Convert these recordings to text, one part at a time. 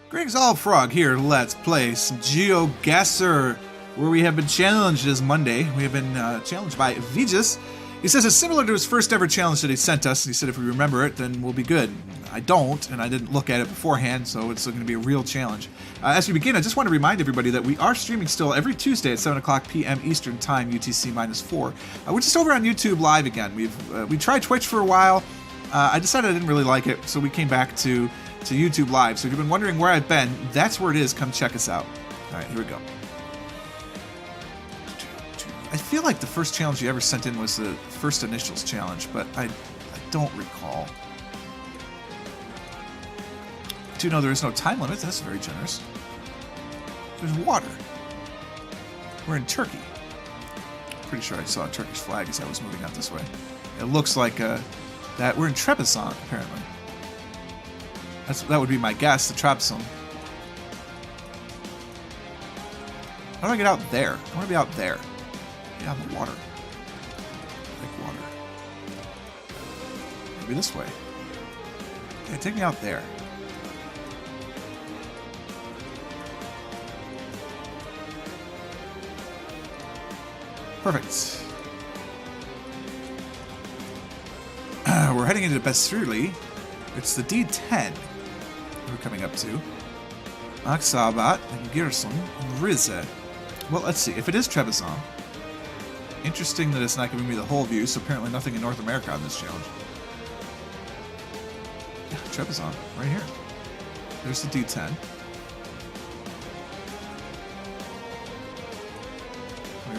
Greg's All Frog here. Let's play some GeoGuessr, where we have been challenged this Monday. We have been challenged by Vijas. He says it's similar to his first ever challenge that he sent us. He said if we remember it, then we'll be good. I don't, and I didn't look at it beforehand, so it's going to be a real challenge. As we begin, I just want to remind everybody that we are streaming still every Tuesday at 7 o'clock p.m. Eastern Time, UTC-4. We're just over on YouTube Live again. We tried Twitch for a while. I decided I didn't really like it, so we came back to YouTube Live. So if you've been wondering where I've been, that's where it is. Come check us out. All right, here we go. I feel like the first challenge you ever sent in was the first initials challenge, but I don't recall. I do know there is no time limit. That's very generous. There's water. We're in Turkey. Pretty sure I saw a Turkish flag as I was moving out this way. It looks like that we're in Trebizond, apparently. That would be my guess, the Trebizond. How do I get out there? I want to be out there. Get out in the water. Like water. Maybe this way. Okay, take me out there. Perfect. We're heading into Besrili. It's the D10 we're coming up to. Aksabat and Girson and Rize. Well, let's see. If it is Trebizond, interesting that it's not giving me the whole view, so apparently nothing in North America on this challenge. Yeah, Trebizond, right here. There's the D10.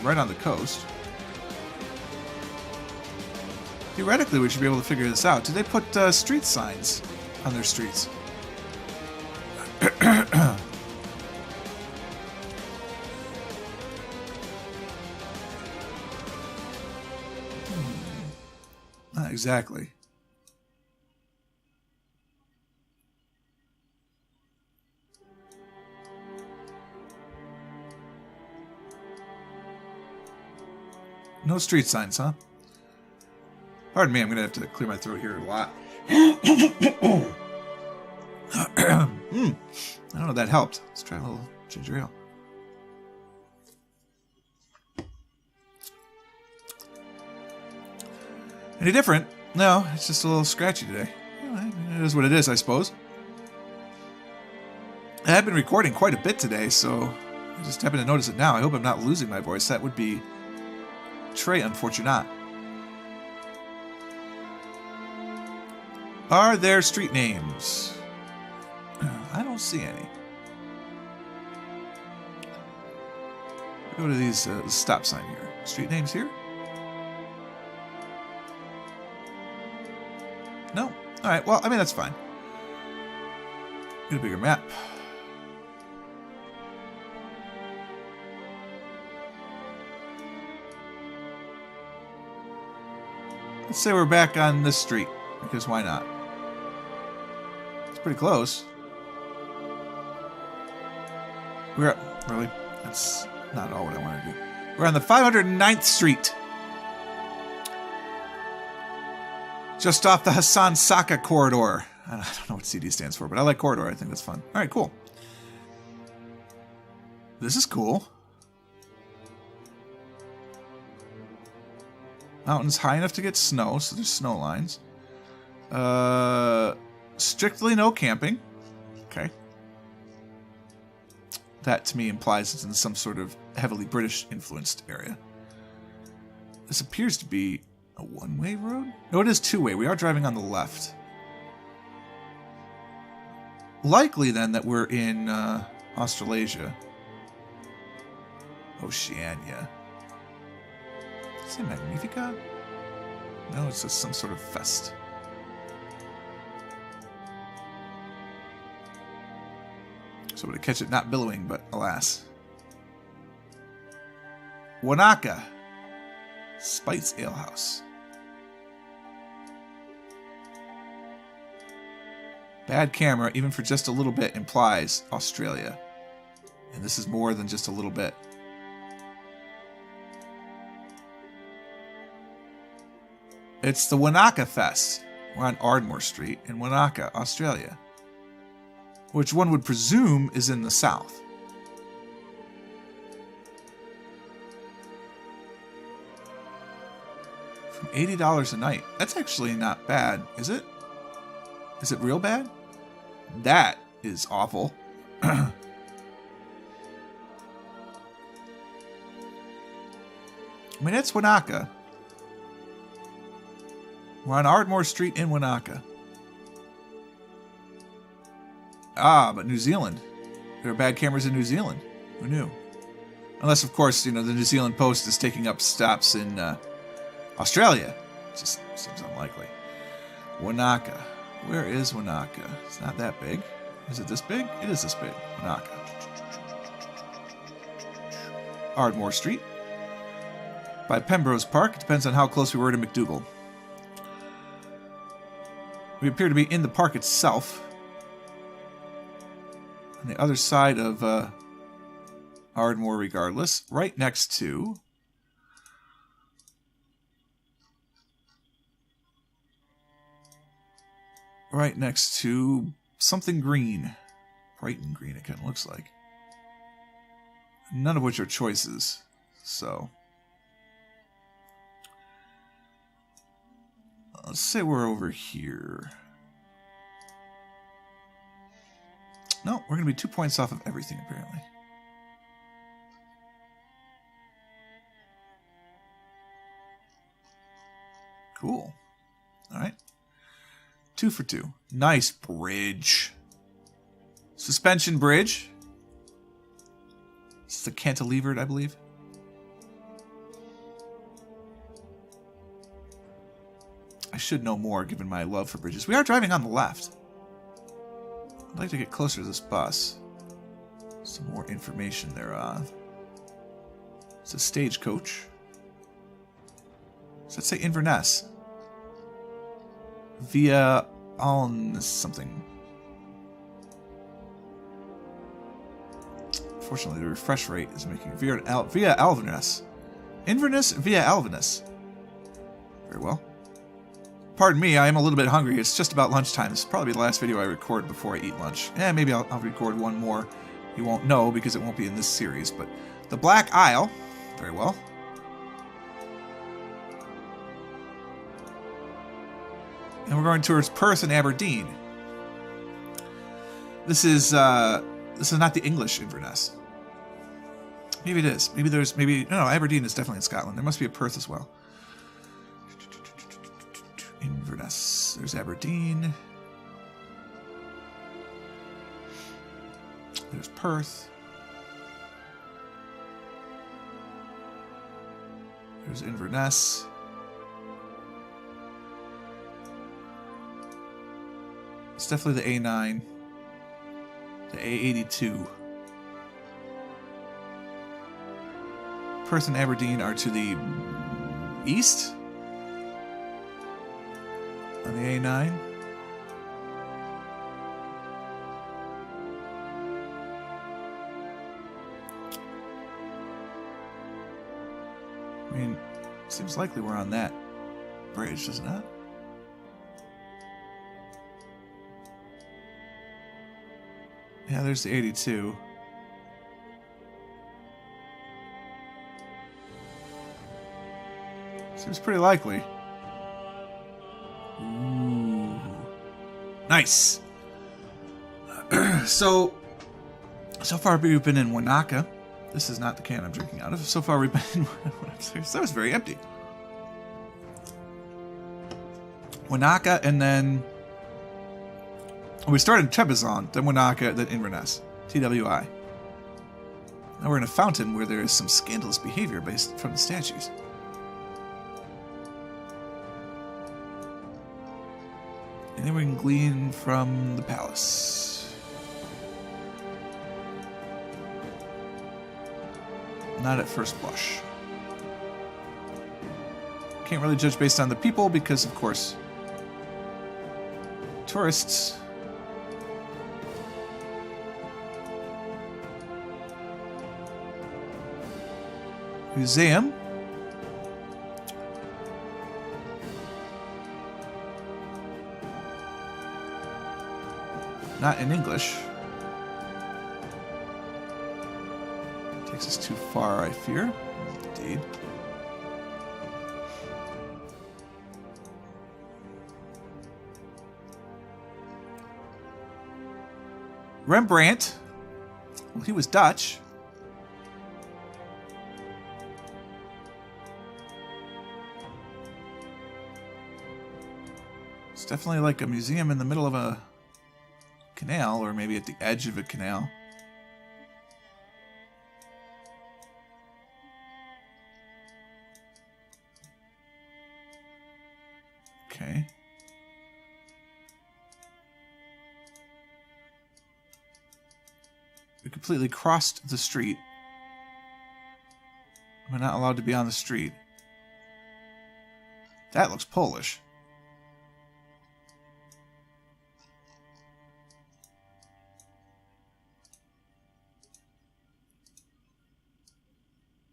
Right on the coast. Theoretically, we should be able to figure this out. Did they put street signs on their streets? Not exactly. No street signs, huh? Pardon me, I'm going to have to clear my throat here a lot. I don't know if that helped. Let's try a little ginger ale. Any different? No, it's just a little scratchy today. It is what it is, I suppose. I have been recording quite a bit today, so I just happened to notice it now. I hope I'm not losing my voice. That would be très unfortunate. Are there street names? I don't see any. Go to these stop sign here. Street names here? No? Alright, well, I mean, that's fine. Get a bigger map. Let's say we're back on this street, because why not? It's pretty close. Really? That's not all what I want to do. We're on the 509th Street. Just off the Hassan Saka corridor. I don't know what CD stands for, but I like corridor. I think that's fun. Alright, cool. This is cool. Mountains high enough to get snow, so there's snow lines. Strictly no camping. Okay. That to me implies it's in some sort of heavily British influenced area. This appears to be a one-way road? No, it is two-way. We are driving on the left. Likely then that we're in Australasia. Oceania. Is it Magnificat? No, it's just some sort of fest. So to catch it not billowing, but alas. Wanaka. Spice Ale House. Bad camera, even for just a little bit, implies Australia. And this is more than just a little bit. It's the Wanaka Fest. We're on Ardmore Street in Wanaka, Australia. which one would presume is in the south. From $80 a night. That's actually not bad, is it? Is it real bad? That is awful. I mean, it's Wanaka. We're on Ardmore Street in Wanaka. Ah, but New Zealand. There are bad cameras in New Zealand. Who knew? Unless, of course, you know, the New Zealand Post is taking up stops in Australia. It just seems unlikely. Wanaka. Where is Wanaka? It's not that big. Is it this big? It is this big. Wanaka. Ardmore Street. By Pembrose Park. It depends on how close we were to McDougal. We appear to be in the park itself. On the other side of Ardmore, regardless. Right next to... Right next to something green. Brighton green, it kind of looks like. None of which are choices. So... let's say we're over here. No, we're going to be 2 points off of everything, apparently. Cool. All right. 2 for 2. Nice bridge. Suspension bridge. This is a cantilevered, I believe. I should know more, given my love for bridges. We are driving on the left. I'd like to get closer to this bus. Some more information thereof. It's a stagecoach. Does that say Inverness? Via Aln something. Fortunately, the refresh rate is making via Alverness. Inverness via Alverness. Very well. Pardon me, I am a little bit hungry. It's just about lunchtime. This will probably be the last video I record before I eat lunch. Maybe I'll record one more. You won't know because it won't be in this series. But the Black Isle. Very well. And we're going towards Perth and Aberdeen. This is not the English Inverness. Maybe it is. No, Aberdeen is definitely in Scotland. There must be a Perth as well. Inverness. There's Aberdeen. There's Perth. There's Inverness. It's definitely the A9. The A82. Perth and Aberdeen are to the east on the A9. I mean, seems likely we're on that bridge, doesn't it? Yeah, there's the 82. Seems pretty likely. Ooh. Nice. So far we've been in Wanaka. This is not the can I'm drinking out of. So far we've been in... That was very empty. Wanaka, and then... we started in Trebizond, then Wanaka, then Inverness. TWI. Now we're in a fountain where there is some scandalous behavior based from the statues. And then we can glean from the palace. Not at first blush. Can't really judge based on the people because, of course, tourists. Museum. Not in English. Takes us too far, I fear. Indeed. Rembrandt. Well, he was Dutch. It's definitely like a museum in the middle of a canal, or maybe at the edge of a canal. Okay. We completely crossed the street. We're not allowed to be on the street. That looks Polish.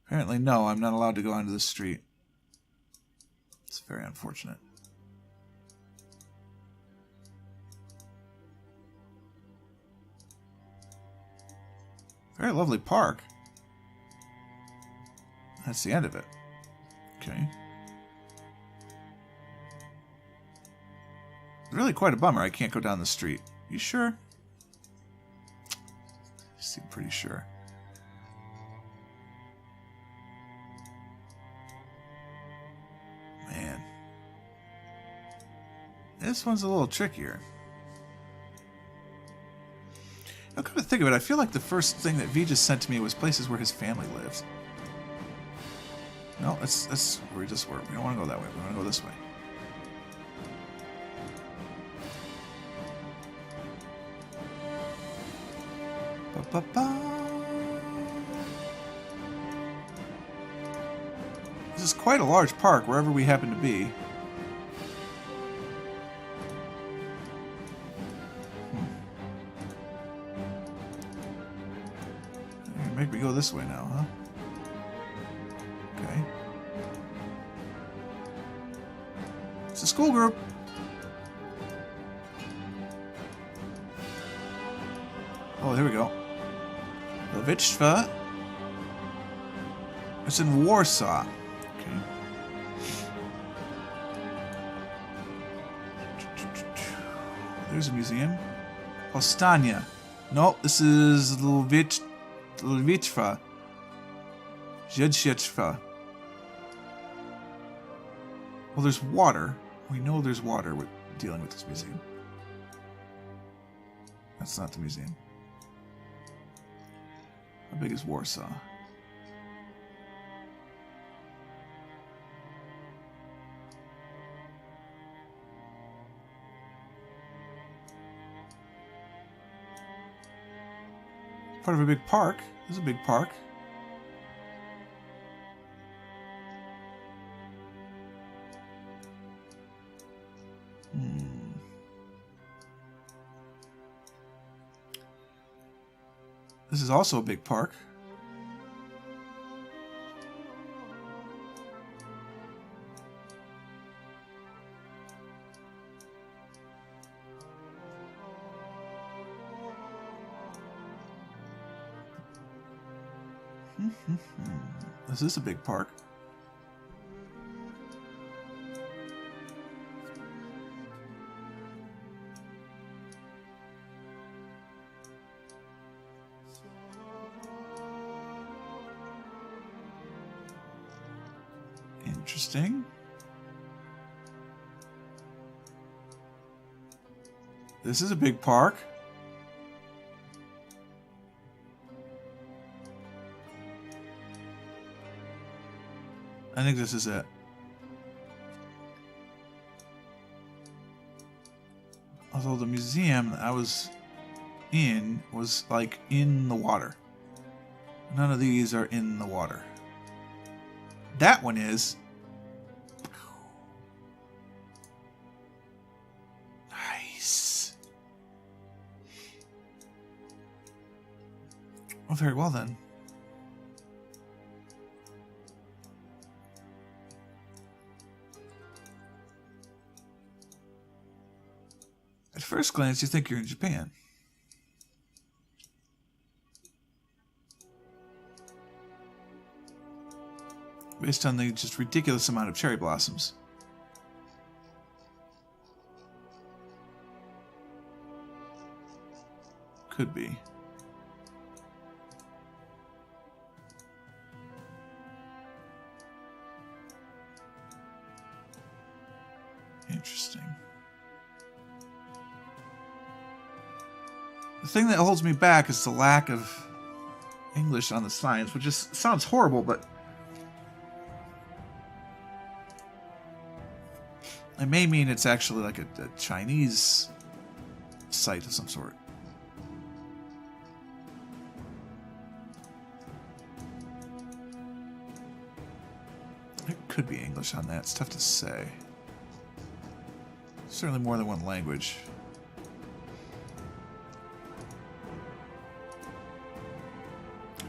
Apparently, no, I'm not allowed to go onto the street. It's very unfortunate. Very lovely park. That's the end of it. Okay. Really quite a bummer I can't go down the street. You sure? You seem pretty sure. Man. This one's a little trickier. Now, come to think of it, I feel like the first thing that Vijas sent to me was places where his family lives. No, that's where we just were. We don't want to go that way. We want to go this way. This is quite a large park, wherever we happen to be. Make me go this way now, huh? Okay. It's a school group. Oh, here we go. Lwictwa. It's in Warsaw. Okay. There's a museum. Postania. No, this is Lwictwa. GeoGuessr. Well, there's water. We know there's water with dealing with this museum. That's not the museum. How big is Warsaw? Part of a big park. There's a big park. This is also a big park. This is a big park. Interesting. This is a big park. I think this is it. Although the museum I was in was like in the water. None of these are in the water. That one is. Nice. Oh, very well then. At first glance, you think you're in Japan. Based on the just ridiculous amount of cherry blossoms. Could be. Interesting. The thing that holds me back is the lack of English on the signs, which just sounds horrible, but it may mean it's actually like a Chinese site of some sort. There could be English on that. It's tough to say. Certainly more than one language.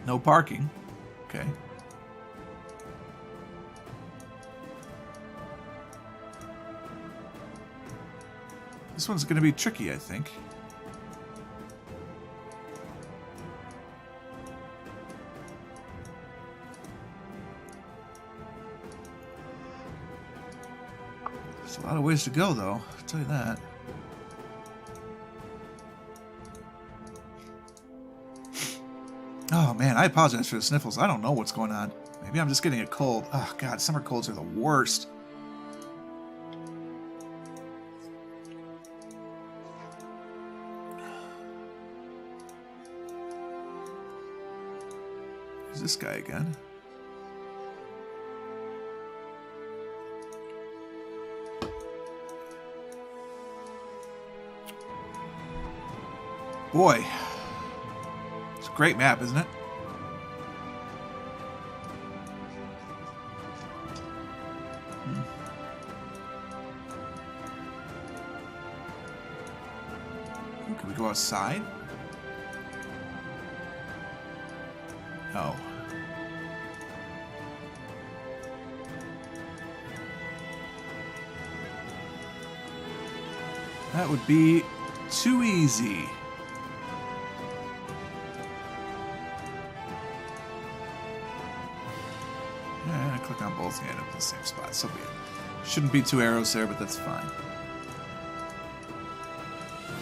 No parking. Okay. This one's going to be tricky, I think. There's a lot of ways to go, though. I'll tell you that. Oh, man, I apologize for the sniffles. I don't know what's going on. Maybe I'm just getting a cold. Oh, God, summer colds are the worst. Who's this guy again? Boy. It's a great map, isn't it? Can we go outside? No. That would be too easy. Yeah, click on both and end up in the same spot. So be it. Shouldn't be two arrows there, but that's fine.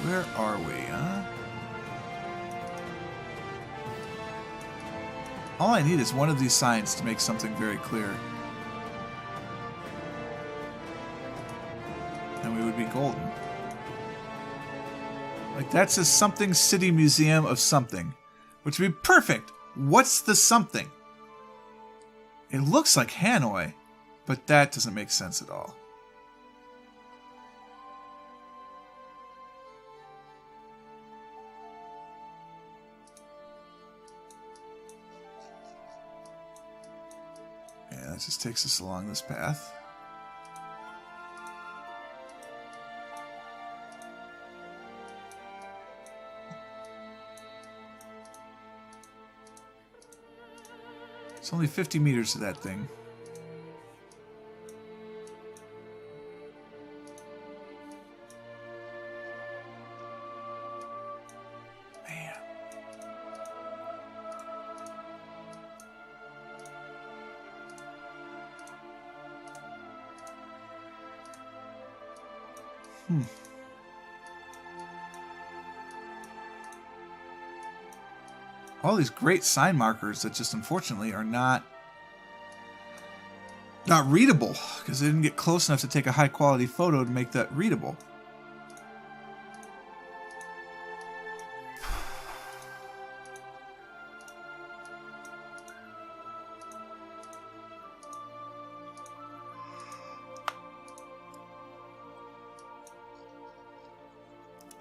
Where are we, huh? All I need is one of these signs to make something very clear. And we would be golden. Like, that says something city museum of something. Which would be perfect. What's the something? It looks like Hanoi, but that doesn't make sense at all. Yeah, that just takes us along this path. It's only 50 meters to that thing. Man. All these great sign markers that just unfortunately are not readable because they didn't get close enough to take a high quality photo to make that readable.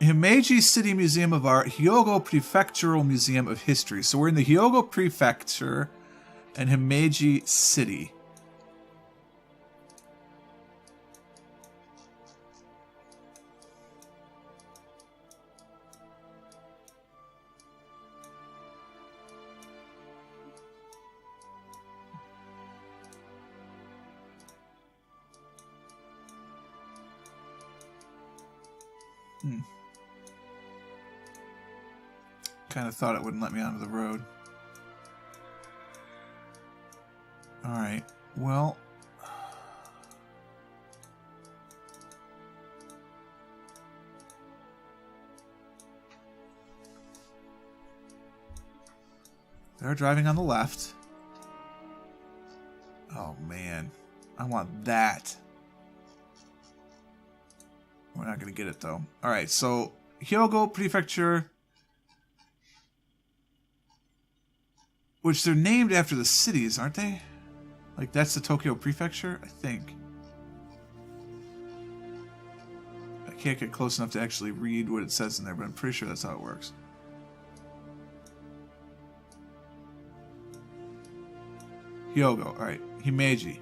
Himeji City Museum of Art, Hyogo Prefectural Museum of History. So we're in the Hyogo Prefecture and Himeji City. Kind of thought it wouldn't let me onto the road. Alright. Well, they're driving on the left. Oh man, I want that. We're not going to get it though. Alright, so Hyogo Prefecture, which they're named after the cities, aren't they? Like, that's the Tokyo Prefecture, I think. I can't get close enough to actually read what it says in there, but I'm pretty sure that's how it works. Hyogo, alright. Himeji.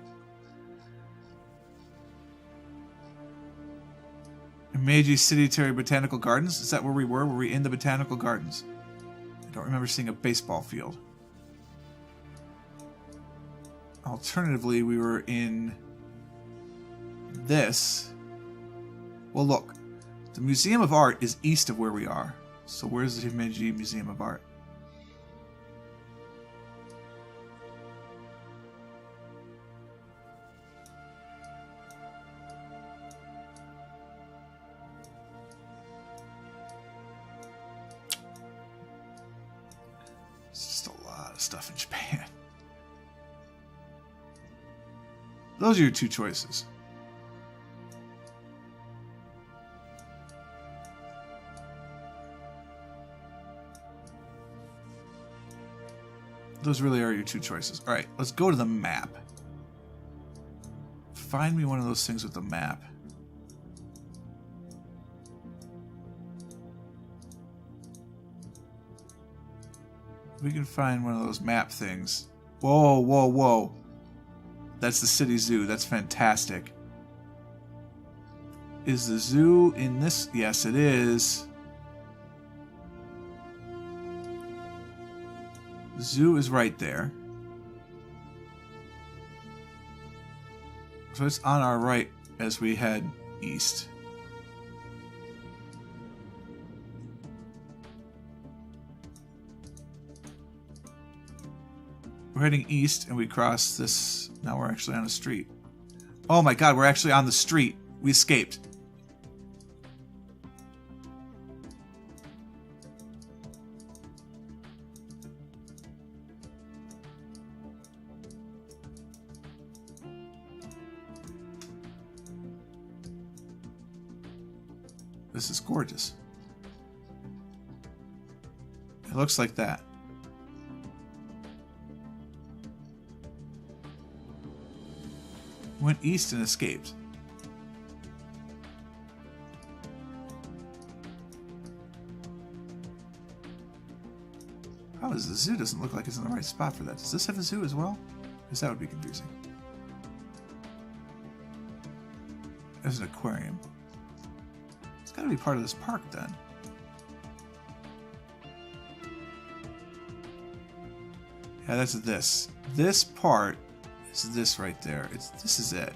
Himeji City Terry Botanical Gardens? Is that where we were? Were we in the Botanical Gardens? I don't remember seeing a baseball field. Alternatively, we were in this. Well, look. The Museum of Art is east of where we are. So where's the Himeji Museum of Art? It's just a lot of stuff in Japan. Those are your two choices. Those really are your two choices. Alright, let's go to the map. Find me one of those things with the map. We can find one of those map things. Whoa, whoa, whoa. That's the city zoo. That's fantastic. Is the zoo in this? Yes, it is. The zoo is right there. So it's on our right as we head east. We're heading east and we cross this. Now we're actually on a street. Oh my god, we're actually on the street. We escaped. This is gorgeous. It looks like that. Went east and escaped. How is the zoo doesn't look like it's in the right spot for that? Does this have a zoo as well? Because that would be confusing. There's an aquarium. It's got to be part of this park then. Yeah, that's this. This part is this right there. This is it.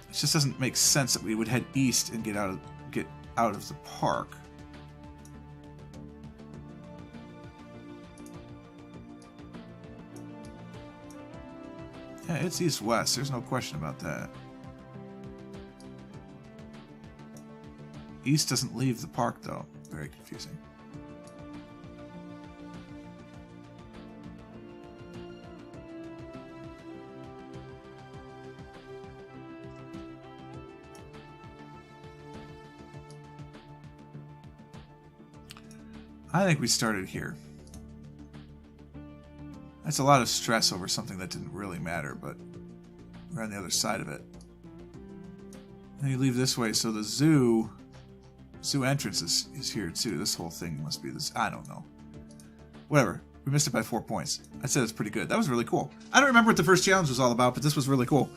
It just doesn't make sense that we would head east and get out of the park. Yeah, it's east-west. There's no question about that. East doesn't leave the park, though. Very confusing. I think we started here. That's a lot of stress over something that didn't really matter, but we're on the other side of it. And you leave this way, so the zoo entrance is here too. This whole thing must be this. I don't know. Whatever. We missed it by 4 points. I'd say that's pretty good. That was really cool. I don't remember what the first challenge was all about, but this was really cool.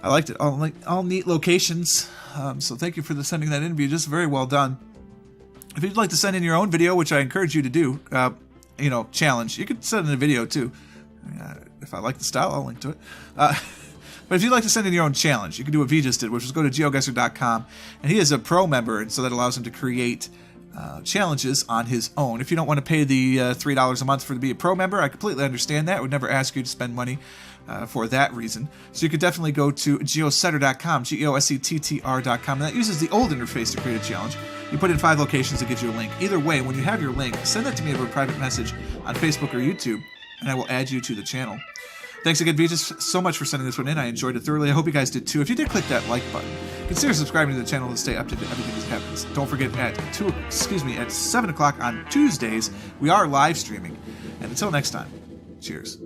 I liked it. All neat locations. So thank you for sending that in. Just very well done. If you'd like to send in your own video, which I encourage you to do, challenge. You could send in a video too. If I like the style, I'll link to it. But if you'd like to send in your own challenge, you can do what Vijas did, which was go to GeoGuessr.com, and he is a pro member, and so that allows him to create challenges on his own. If you don't want to pay the $3 a month to be a pro member, I completely understand that. I would never ask you to spend money for that reason. So you could definitely go to geosetter.com, geosettr.com, and that uses the old interface to create a challenge. You put in 5 locations, it gives you a link. Either way, when you have your link, send that to me over a private message on Facebook or YouTube, and I will add you to the channel. Thanks again, Vijas, so much for sending this one in. I enjoyed it thoroughly. I hope you guys did too. If you did, click that like button. Consider subscribing to the channel to stay up to date everything that happens. Don't forget at 7 o'clock on Tuesdays, we are live streaming. And until next time, cheers.